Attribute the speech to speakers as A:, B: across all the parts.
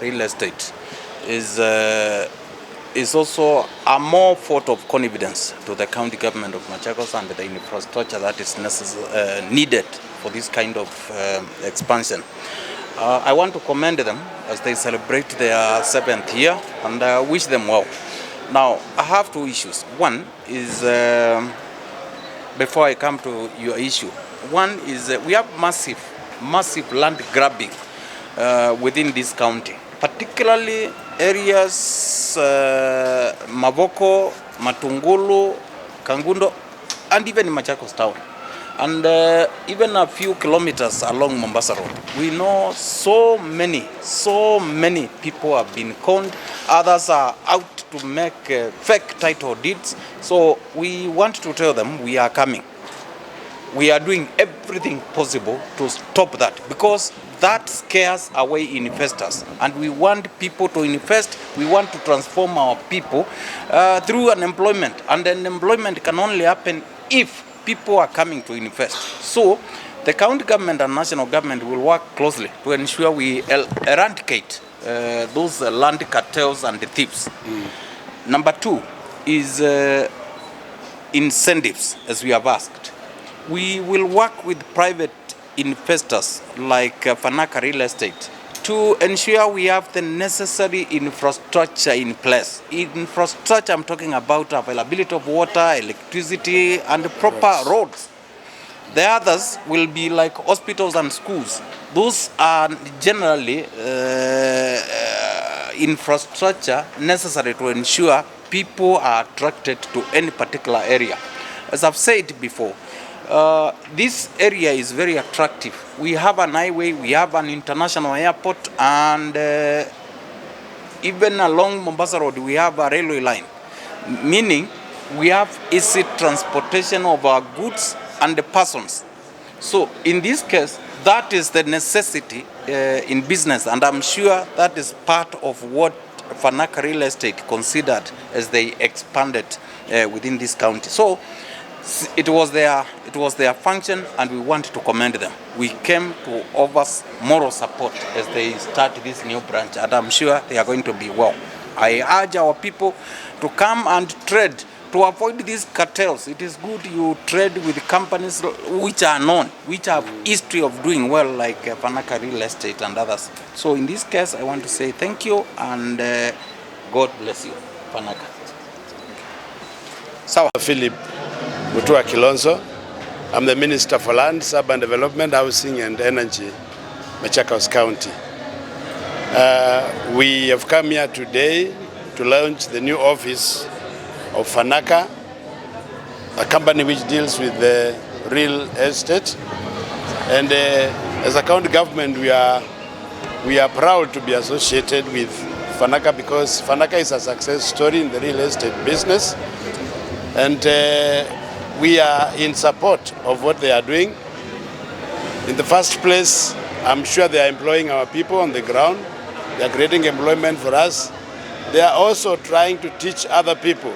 A: Real estate is also a more vote of confidence to the county government of Machakos and the infrastructure that is needed for this kind of expansion. I want to commend them as they celebrate their 7th year and wish them well. Now, I have two issues. One is, before I come to your issue, one is we have massive land grabbing within this county, particularly areas Mavoko, Matungulu, Kangundo, and even Machakos town, and even a few kilometers along Mombasa Road. We know so many people have been conned. Others are out to make fake title deeds. So we want to tell them we are coming. We are doing everything possible to stop that, because that scares away investors, and we want people to invest. We want to transform our people through unemployment, and unemployment can only happen if people are coming to invest. So the county government and national government will work closely to ensure we eradicate those land cartels and the thieves. Number two is incentives, as we have asked. We will work with private investors like Fanaka Real Estate to ensure we have the necessary infrastructure in place. Infrastructure, I'm talking about availability of water, electricity, and proper roads. The others will be like hospitals and schools. Those are generally infrastructure necessary to ensure people are attracted to any particular area. As I've said before, this area is very attractive. We have an highway, we have an international airport, and even along Mombasa Road we have a railway line, meaning we have easy transportation of our goods and the persons. So in this case, that is the necessity in business, and I'm sure that is part of what Fanaka Real Estate considered as they expanded within this county. So it was their function, and we want to commend them. We came to offer moral support as they start this new branch, and I'm sure they are going to be well. I urge our people to come and trade, to avoid these cartels. It is good you trade with companies which are known, which have history of doing well, like Fanaka Real Estate and others. So in this case, I want to say thank you, and God bless you, Fanaka.
B: Sawa. Philip Mutua Kilonzo. I'm the Minister for Land, Urban Development, Housing and Energy, Machakos County. We have come here today to launch the new office of Fanaka, a company which deals with the real estate. And as a county government, we are proud to be associated with Fanaka, because Fanaka is a success story in the real estate business. And we are in support of what they are doing. In the first place, I'm sure they are employing our people on the ground. They are creating employment for us. They are also trying to teach other people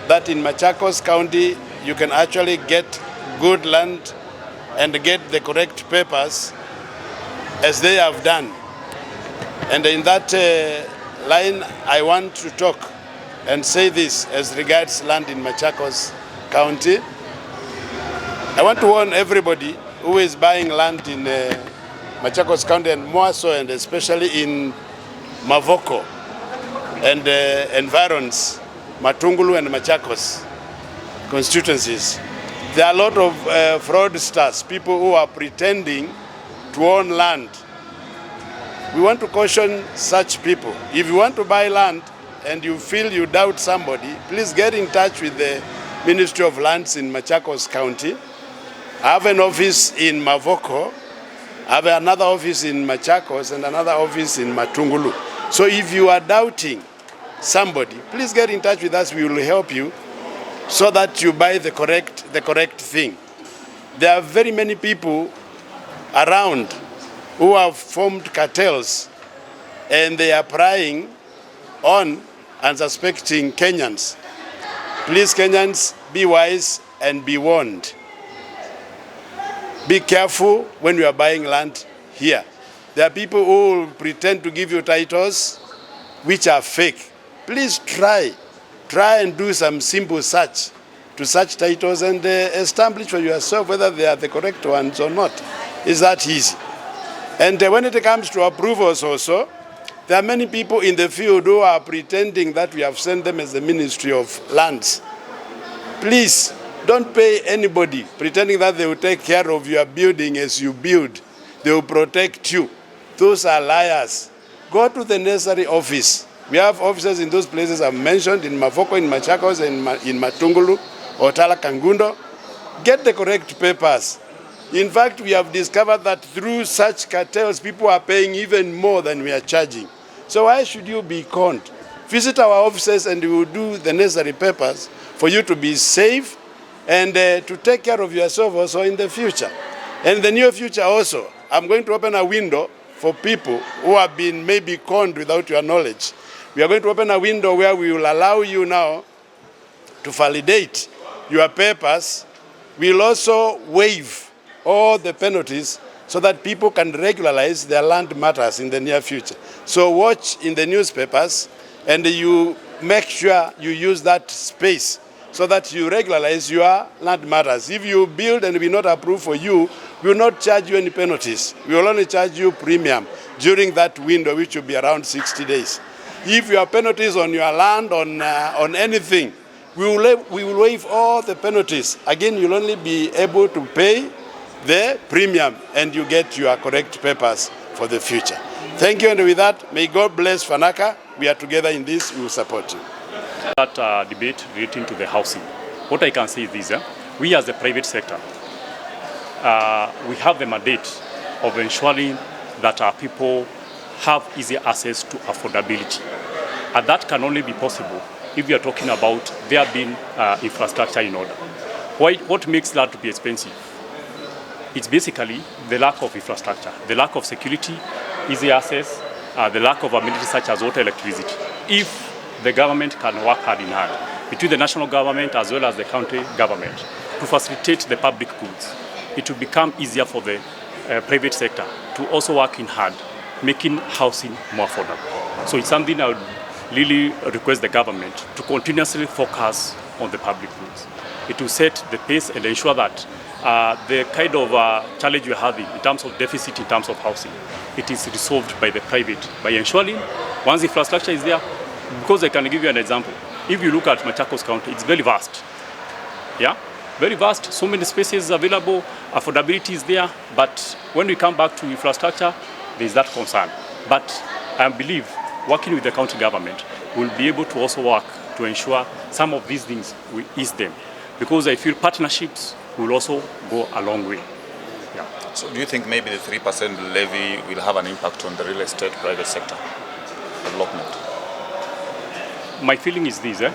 B: that in Machakos County, you can actually get good land and get the correct papers as they have done. And in that line, I want to talk and say this as regards land in Machakos County. I want to warn everybody who is buying land in Machakos County, and more so, and especially in Mavoko and environs, Matungulu and Machakos constituencies. There are a lot of fraudsters, people who are pretending to own land. We want to caution such people. If you want to buy land and you feel you doubt somebody, please get in touch with the Ministry of Lands in Machakos County. I have an office in Mavoko, I have another office in Machakos, and another office in Matungulu. So if you are doubting somebody, please get in touch with us. We will help you so that you buy the correct thing. There are very many people around who have formed cartels, and they are prying on and suspecting Kenyans. Please, Kenyans, be wise and be warned. Be careful when you are buying land here. There are people who will pretend to give you titles which are fake. Please try and do some simple search to search titles and establish for yourself whether they are the correct ones or not. It's that easy. And when it comes to approvals also, there are many people in the field who are pretending that we have sent them as the Ministry of Lands. Please, don't pay anybody pretending that they will take care of your building as you build. They will protect you. Those are liars. Go to the necessary office. We have offices in those places I've mentioned, in Mavoko, in Machakos, in Matungulu, or Tala Kangundo. Get the correct papers. In fact, we have discovered that through such cartels, people are paying even more than we are charging. So why should you be conned? Visit our offices and we will do the necessary papers for you to be safe and to take care of yourself also in the future. And in the near future also, I'm going to open a window for people who have been maybe conned without your knowledge. We are going to open a window where we will allow you now to validate your papers. We'll also waive all the penalties so that people can regularize their land matters in the near future. So watch in the newspapers and you make sure you use that space so that you regularize your land matters. If you build and we not approve for you, we will not charge you any penalties. We will only charge you premium during that window, which will be around 60 days. If you have penalties on your land, on anything, we will waive all the penalties. Again, you'll only be able to pay the premium and you get your correct papers for the future. Thank you, and with that, may God bless Fanaka. We are together in this, we will support you.
C: That debate relating to the housing, what I can say is this, we as the private sector, we have the mandate of ensuring that our people have easy access to affordability. And that can only be possible if we are talking about there being infrastructure in order. What makes that to be expensive? It's basically the lack of infrastructure, the lack of security, easy access, the lack of amenities such as water, electricity. If the government can work hand in hand between the national government as well as the county government to facilitate the public goods, it will become easier for the private sector to also work in hand, making housing more affordable. So it's something I would really request the government to continuously focus on the public goods. It will set the pace and ensure that the kind of challenge we're having in terms of deficit, in terms of housing, it is resolved by the private, by ensuring once infrastructure is there. Because I can give you an example. If you look at Machakos County, it's very vast. Yeah, very vast, so many spaces available, affordability is there, but when we come back to infrastructure, there is that concern. But I believe working with the county government, we'll be able to also work to ensure some of these things will ease them. Because I feel partnerships will also go a long way. Yeah.
D: So do you think maybe the 3% levy will have an impact on the real estate private sector development?
C: My feeling is this, it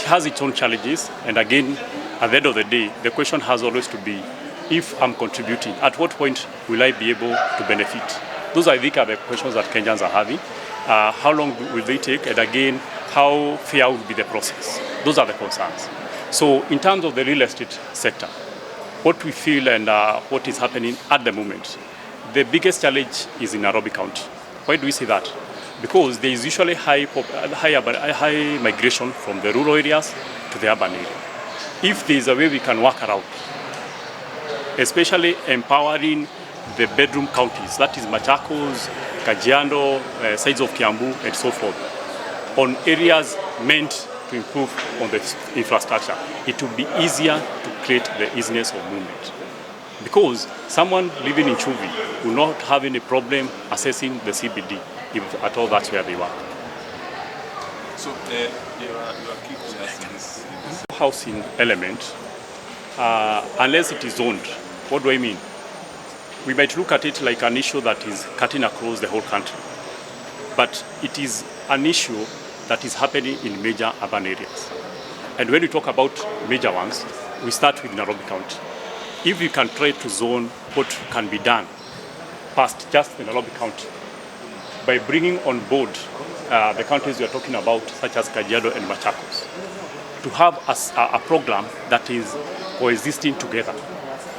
C: has its own challenges, and again, at the end of the day, the question has always to be, if I'm contributing, at what point will I be able to benefit? Those, I think, are the questions that Kenyans are having. How long will they take, and again, how fair will be the process? Those are the concerns. So in terms of the real estate sector, what we feel and what is happening at the moment, the biggest challenge is in Nairobi County. Why do we say that? Because there is usually high migration from the rural areas to the urban area. If there is a way we can work around, especially empowering the bedroom counties, that is Machakos, Kajiado, sides of Kiambu, and so forth, on areas meant to improve on the infrastructure, it will be easier to create the easiness of movement. Because someone living in Chuvi will not have any problem accessing the CBD, if at all that's where they work.
D: So your key questions.
C: Housing element, unless it is zoned, what do I mean? We might look at it like an issue that is cutting across the whole country. But it is an issue that is happening in major urban areas. And when we talk about major ones, we start with Nairobi County. If we can try to zone what can be done past just the Nairobi County, by bringing on board the counties we are talking about, such as Kajiado and Machakos, to have a program that is coexisting together,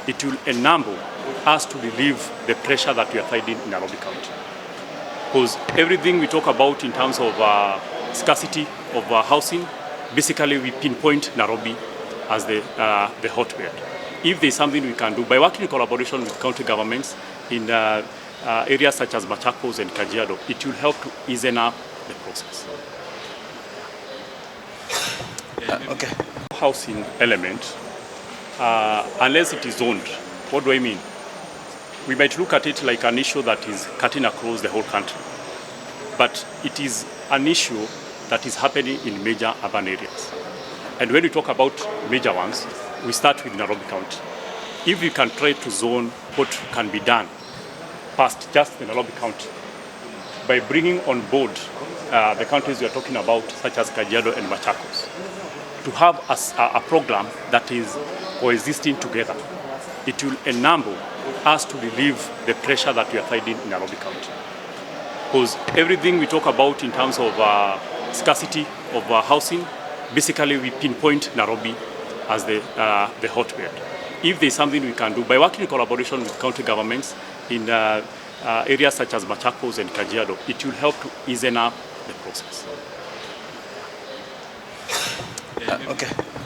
C: it will enable us to relieve the pressure that we are finding in Nairobi County. Because everything we talk about in terms of scarcity of housing, basically we pinpoint Nairobi as the hotbed. If there's something we can do by working in collaboration with county governments in areas such as Machakos and Kajiado, it will help to ease up the process.
A: Okay.
C: Housing element, unless it is zoned, what do I mean? We might look at it like an issue that is cutting across the whole country, but it is an issue that is happening in major urban areas. And when we talk about major ones, we start with Nairobi County. If we can try to zone what can be done past just the Nairobi County, by bringing on board the counties we are talking about, such as Kajiado and Machakos, to have a program that is coexisting together, it will enable us to relieve the pressure that we are finding in Nairobi County. Because everything we talk about in terms of scarcity of housing, basically we pinpoint Nairobi as the hotbed. If there's something we can do by working in collaboration with county governments in areas such as Machakos and Kajiado, it will help to ease up the process.
A: Okay.